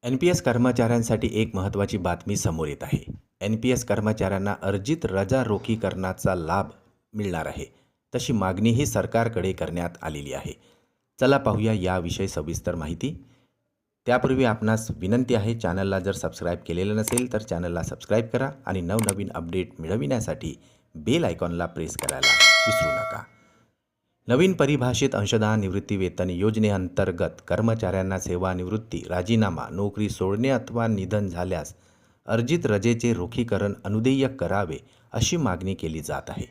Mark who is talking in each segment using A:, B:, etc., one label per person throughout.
A: NPS कर्मचाऱ्यांसाठी एक महत्त्वाची बातमी समोर येत आहे. NPS कर्मचाऱ्यांना अर्जित रजा रोखीकरणाचा लाभ मिळणार आहे. तशी मागणीही सरकारकडे करण्यात आलेली आहे. चला पाहूया याविषयी सविस्तर माहिती. त्यापूर्वी आपणास विनंती आहे, चॅनलला जर सबस्क्राईब केलेलं नसेल तर चॅनलला सबस्क्राईब करा आणि नवनवीन अपडेट मिळविण्यासाठी बेल आयकॉनला प्रेस करायला विसरू नका. नवीन परिभाषित अंशदान निवृत्तीवेतन योजनेअंतर्गत कर्मचाऱ्यांना सेवानिवृत्ती, राजीनामा, नोकरी सोडणे अथवा निधन झाल्यास अर्जित रजेचे रोखीकरण अनुदेय करावे अशी मागणी केली जात आहे.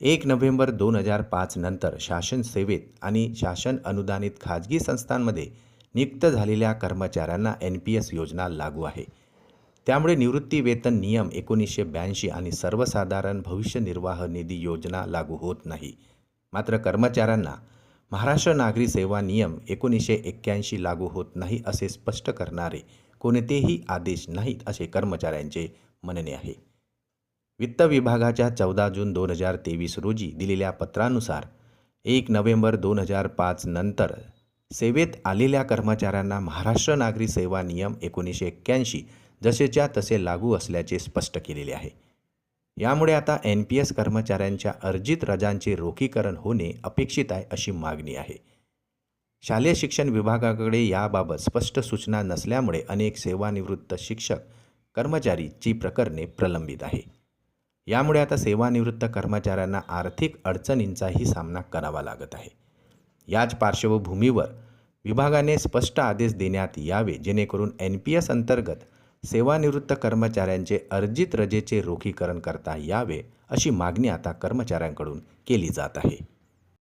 A: 1 नोव्हेंबर 2005 नंतर शासन सेवेत आणि शासन अनुदानित खाजगी संस्थांमध्ये नियुक्त झालेल्या कर्मचाऱ्यांना NPS योजना लागू आहे. त्यामुळे निवृत्ती वेतन नियम 1982 आणि सर्वसाधारण भविष्य निर्वाह निधी योजना लागू होत नाही. मात्र कर्मचाऱ्यांना महाराष्ट्र नागरी सेवा नियम 1981 लागू होत नाही असे स्पष्ट करणारे कोणतेही आदेश नाहीत असे कर्मचाऱ्यांचे म्हणणे आहे. वित्त विभागाच्या 14 जून 2023 रोजी दिलेल्या पत्रानुसार 1 नोव्हेंबर 2005 नंतर सेवेत आलेल्या कर्मचाऱ्यांना महाराष्ट्र नागरी सेवा नियम 1981 जसेच्या तसे लागू असल्याचे स्पष्ट केलेले आहे. यामुळे आता NPS कर्मचाऱ्यांच्या अर्जित रजांचे रोखीकरण होणे अपेक्षित आहे अशी मागणी आहे. शालेय शिक्षण विभागाकडे याबाबत स्पष्ट सूचना नसल्यामुळे अनेक सेवानिवृत्त शिक्षक कर्मचारीची प्रकरणे प्रलंबित आहे. यामुळे आता सेवानिवृत्त कर्मचाऱ्यांना आर्थिक अडचणींचाही सामना करावा लागत आहे. याच पार्श्वभूमीवर विभागाने स्पष्ट आदेश देण्यात यावे जेणेकरून NPS अंतर्गत सेवानिवृत्त कर्मचाऱ्यांचे अर्जित रजेचे रोखीकरण करता यावे अशी मागणी आता कर्मचाऱ्यांकडून केली जात आहे.